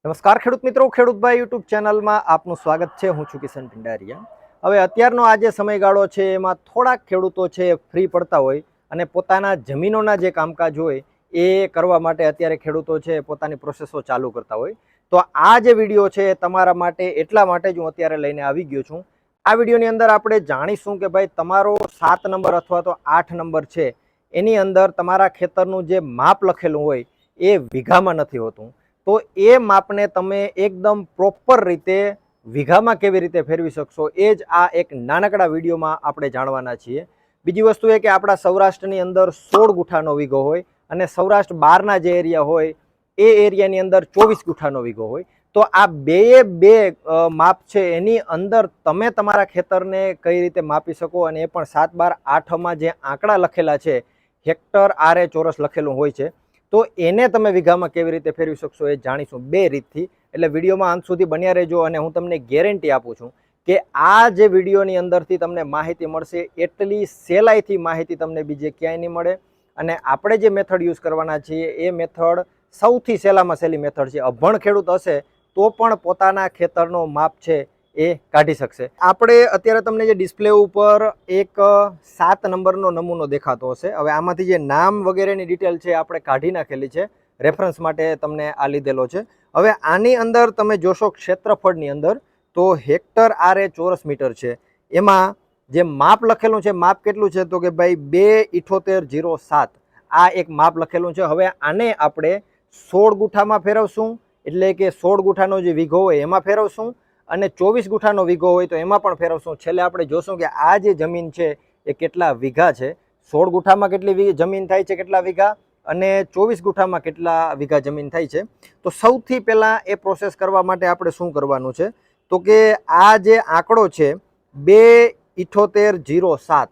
નમસ્કાર ખેડૂત મિત્રો, ખેડૂતભાઈ યુટ્યુબ ચેનલમાં આપનું સ્વાગત છે। હું છું કિશન પિંડારિયા। હવે અત્યારનો આ જે સમયગાળો છે એમાં થોડાક ખેડૂતો છે ફ્રી પડતા હોય અને પોતાના જમીનોના જે કામકાજ હોય એ કરવા માટે અત્યારે ખેડૂતો છે પોતાની પ્રોસેસો ચાલુ કરતા હોય। તો આ જે વિડીયો છે તમારા માટે એટલા માટે જ હું અત્યારે લઈને આવી ગયો છું। આ વિડીયોની અંદર આપણે જાણીશું કે ભાઈ તમારો 7 નંબર અથવા તો 8 નંબર છે એની અંદર તમારા ખેતરનું જે માપ લખેલું હોય એ વીઘામાં નથી હોતું। તો એ માપને તમે એકદમ પ્રોપર રીતે વીઘામાં કેવી રીતે ફેરવી શકશો એ જ આ એક નાનકડા વિડીયોમાં આપણે જાણવાના છીએ। બીજી વસ્તુ એ કે આપણા સૌરાષ્ટ્રની અંદર 16 ગુઠાનો વીઘો હોય અને સૌરાષ્ટ્ર બહારના જે એરિયા હોય એ એરિયાની અંદર 24 ગુઠાનો વીઘો હોય। તો આ બે માપ છે એની અંદર તમે તમારા ખેતરને કઈ રીતે માપી શકો અને એ પણ 7/12/8માં જે આંકડા લખેલા છે હેક્ટર આરે ચોરસ લખેલું હોય છે તો એને તમે વીઘામાં કેવી રીતે ફેરવી શકશો એ જાણીશું બે રીતથી। એટલે વિડીયોમાં અંત સુધી બન્યા રહેજો અને હું તમને ગેરંટી આપું છું કે આ જે વિડીયોની અંદરથી તમને માહિતી મળશે એટલી સહેલાઈથી માહિતી તમને બીજે ક્યાંય નહીં મળે। અને આપણે જે મેથડ યુઝ કરવાના છીએ એ મેથડ સૌથી સહેલામાં સહેલી મેથડ છે। અભણ ખેડૂત હશે તો પણ પોતાના ખેતરનો માપ છે એ કાઢી શકશે। આપણે અત્યારે તમને જે ડિસ્પ્લે ઉપર એક 7 નંબરનો નમૂનો દેખાતો હશે। હવે આમાંથી જે નામ વગેરેની ડિટેલ છે આપણે કાઢી નાખેલી છે, રેફરન્સ માટે તમને આ લીધેલો છે। હવે આની અંદર તમે જોશો ક્ષેત્રફળની અંદર તો હેક્ટર આરે ચોરસ મીટર છે, એમાં જે માપ લખેલું છે માપ કેટલું છે તો કે ભાઈ 2.7807 આ એક માપ લખેલું છે। હવે આને આપણે 16 ગુઠામાં ફેરવશું એટલે કે 16 ગુઠાનો જે વીઘો હોય એમાં ફેરવશું અને 24 ગુઠાનો વીઘો હોય તો એમાં પણ ફેરવશું। છેલ્લે આપણે જોશું કે આ જે જમીન છે એ કેટલા વીઘા છે, 16 ગુઠામાં કેટલી જમીન થાય છે કેટલા વીઘા અને 24 ગુઠામાં કેટલા વીઘા જમીન થાય છે। તો સૌથી પહેલાં એ પ્રોસેસ કરવા માટે આપણે શું કરવાનું છે તો કે આ જે આંકડો છે 2.7807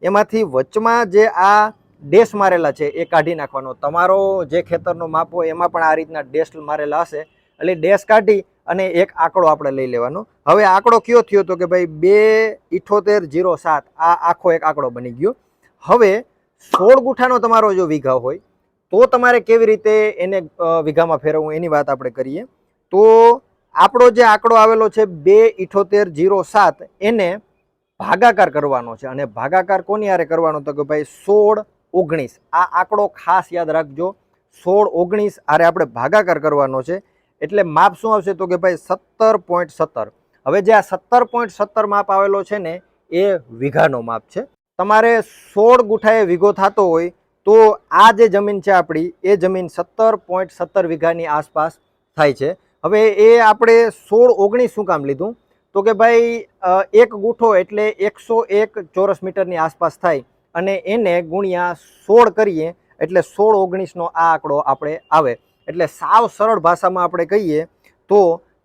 એમાંથી વચમાં જે આ ડેશ મારેલા છે એ કાઢી નાખવાનો। તમારો જે ખેતરનો માપ હોય એમાં પણ આ રીતના ડેશ મારેલા હશે એટલે ડેશ કાઢી અને એક આંકડો આપણે લઈ લેવાનો। હવે આંકડો કયો થયો તો કે ભાઈ 2.7807 આ આખો એક આંકડો બની ગયો। હવે 16 ગુઠાનો તમારો જો વીઘા હોય તો તમારે કેવી રીતે એને વીઘામાં ફેરવવું એની વાત આપણે કરીએ। તો આપણો જે આંકડો આવેલો છે 2.7807 એને ભાગાકાર કરવાનો છે અને ભાગાકાર કોની હારે કરવાનો તો કે ભાઈ 16-19 આ આંકડો ખાસ યાદ રાખજો। 16-19 આરે આપણે ભાગાકાર કરવાનો છે એટલે માપ શું આવશે તો કે ભાઈ 17.17। હવે જે આ 17.17 માપ આવેલો છે ને એ વીઘાનો માપ છે। તમારે 16 ગુઠાએ વીઘો થતો હોય તો આ જે જમીન છે આપણી એ જમીન 17.17 વીઘાની આસપાસ થાય છે। હવે એ આપણે 16-19 શું કામ લીધું તો કે ભાઈ એક ગુઠો એટલે 101 ચોરસ મીટરની આસપાસ થાય અને એને ગુણ્યા 16 કરીએ એટલે 16-19નો આ આંકડો આપણે આવે। એટલે સાવ સરળ ભાષામાં આપણે કહીએ તો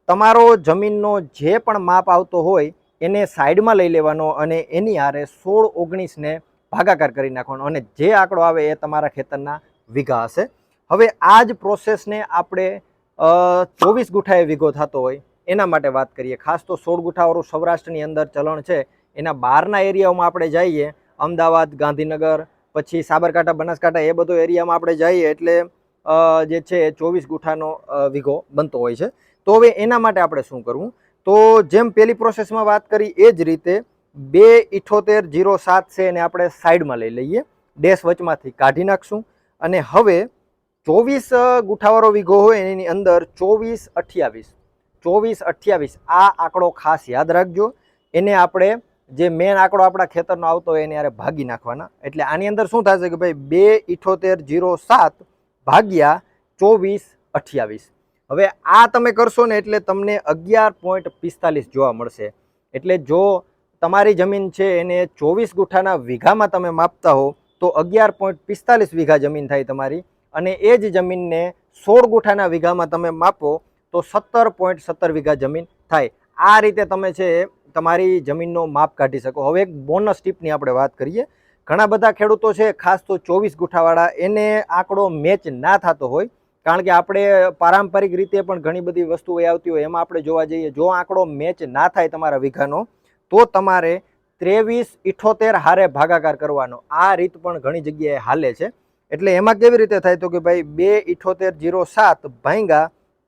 તમારો જમીનનો જે પણ માપ આવતો હોય એને સાઈડમાં લઈ લેવાનો અને એની હારે 16-19ને ભાગાકાર કરી નાખવાનો અને જે આંકડો આવે એ તમારા ખેતરના વીઘા હશે। હવે આ જ પ્રોસેસને આપણે 24 ગુઠાએ વીઘો થતો હોય એના માટે વાત કરીએ। ખાસ તો 16 ગુઠાવાળું સૌરાષ્ટ્રની અંદર ચલણ છે, એના બહારના એરિયાઓમાં આપણે જઈએ અમદાવાદ, ગાંધીનગર, પછી સાબરકાંઠા, બનાસકાંઠા એ બધો એરિયામાં આપણે જઈએ એટલે જે છે 24 ગુઠાનો વીઘો બનતો હોય છે। તો હવે એના માટે આપણે શું કરવું તો જેમ પેલી પ્રોસેસમાં વાત કરી એ જ રીતે 2.7807 છે એને આપણે સાઈડમાં લઈ લઈએ, ડેશ વચમાંથી કાઢી નાખશું અને હવે 24 ગુઠાવાળો વીઘો હોય એની અંદર 24-28 આ આંકડો ખાસ યાદ રાખજો। એને આપણે જે મેન આંકડો આપણા ખેતરનો આવતો હોય એને યારે ભાગી નાખવાના। એટલે આની અંદર શું થશે કે ભાઈ 2.7807 ભાગ્યા 24-28। હવે આ તમે કરશો ને એટલે તમને 11.45 જોવા મળશે। એટલે જો તમારી જમીન છે એને 24 ગુઠાના વીઘામાં તમે માપતા હો તો 11.45 વીઘા જમીન થાય તમારી અને એ જ જમીનને 16 ગુઠાના વીઘામાં તમે માપો તો 17.17 વીઘા જમીન થાય। આ રીતે તમે છે તમારી જમીનનો માપ કાઢી શકો। હવે એક બોનસ ટીપની આપણે વાત કરીએ। ઘણા બધા ખેડૂતો છે ખાસ તો 24 ગુઠાવાળા એને આંકડો મેચ ના થતો હોય કારણ કે આપણે પારંપરિક રીતે પણ ઘણી બધી વસ્તુઓ આવતી હોય એમાં આપણે જોવા જઈએ જો આંકડો મેચ ના થાય તમારા વીઘાનો તો તમારે 23-78 હારે ભાગાકાર કરવાનો। આ રીત પણ ઘણી જગ્યાએ હાલે છે। એટલે એમાં કેવી રીતે થાય તો કે ભાઈ 2.7807 ભાગ્યા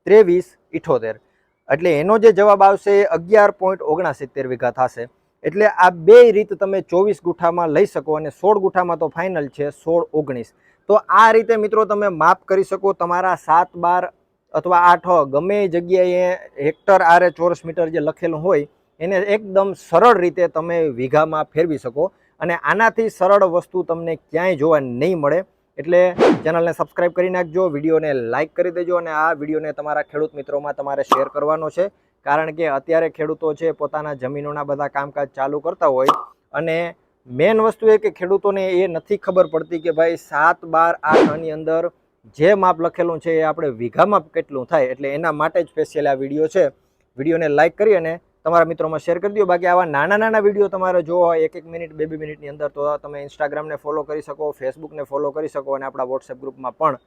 2378. એટલે એનો જે જવાબ આવશે એ 11.69 વીઘા થશે. એટલે આ બે રીત તમે 24 ગુઠામાં લઈ શકો અને 16 ગુઠામાં તો ફાઇનલ છે 16-19. તો આ રીતે મિત્રો તમે માપ કરી શકો તમારા 7-12 અથવા 8 ગમે જગ્યાએ હેક્ટર આરે ચોરસ મીટર જે લખેલું હોય એને એકદમ સરળ રીતે તમે વીઘામાં ફેરવી શકો. અને આનાથી સરળ વસ્તુ તમને ક્યાંય જોવા નહીં મળે. એટલે ચેનલને સબસ્ક્રાઇબ કરી નાખજો, વિડીયોને લાઇક કરી દેજો અને આ વિડીયોને તમારા ખેડૂત મિત્રોમાં તમારે શેર કરવાનો છે. કારણ કે અત્યારે ખેડૂતો છે પોતાના જમીનોના બધા કામકાજ ચાલુ કરતા હોય અને મેન વસ્તુ એ કે ખેડૂતોને એ નથી ખબર પડતી કે ભાઈ 7, 12, 8 અંદર જે માપ લખેલું છે એ આપણે વીઘામાં કેટલું થાય. એટલે એના માટે જ સ્પેશિયલ આ વિડીયો છે. વિડીયોને લાઇક કરી અને તમારા મિત્રોમાં શેર કરી દો. બાકી આવા નાના વિડીયો તમારે જોવા હોય 1-1 મિનિટ 2-2 મિનિટની અંદર તો તમે ઇન્સ્ટાગ્રામને ફોલો કરી શકો, ફેસબુકને ફોલો કરી શકો અને આપણા વોટ્સએપ ગ્રુપમાં પણ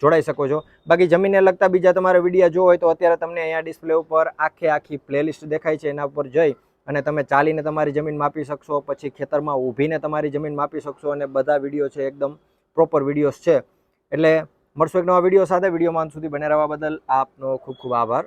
જોડાઈ શકો છો. બાકી જમીનને લગતા બીજા તમારા વિડીયો જોવો હોય તો અત્યારે તમને અહીંયા ડિસ્પ્લે ઉપર આખી પ્લેલિસ્ટ દેખાય છે, એના ઉપર જઈ અને તમે ચાલીને તમારી જમીન માપી શકશો, પછી ખેતરમાં ઊભીને તમારી જમીન માપી શકશો અને બધા વિડીયો છે એકદમ પ્રોપર વિડીયોઝ છે. એટલે મળશું એક નવા વિડીયો સાથે. વિડીયોમાં અંત સુધી બને રહેવા બદલ આપનો ખૂબ ખૂબ આભાર.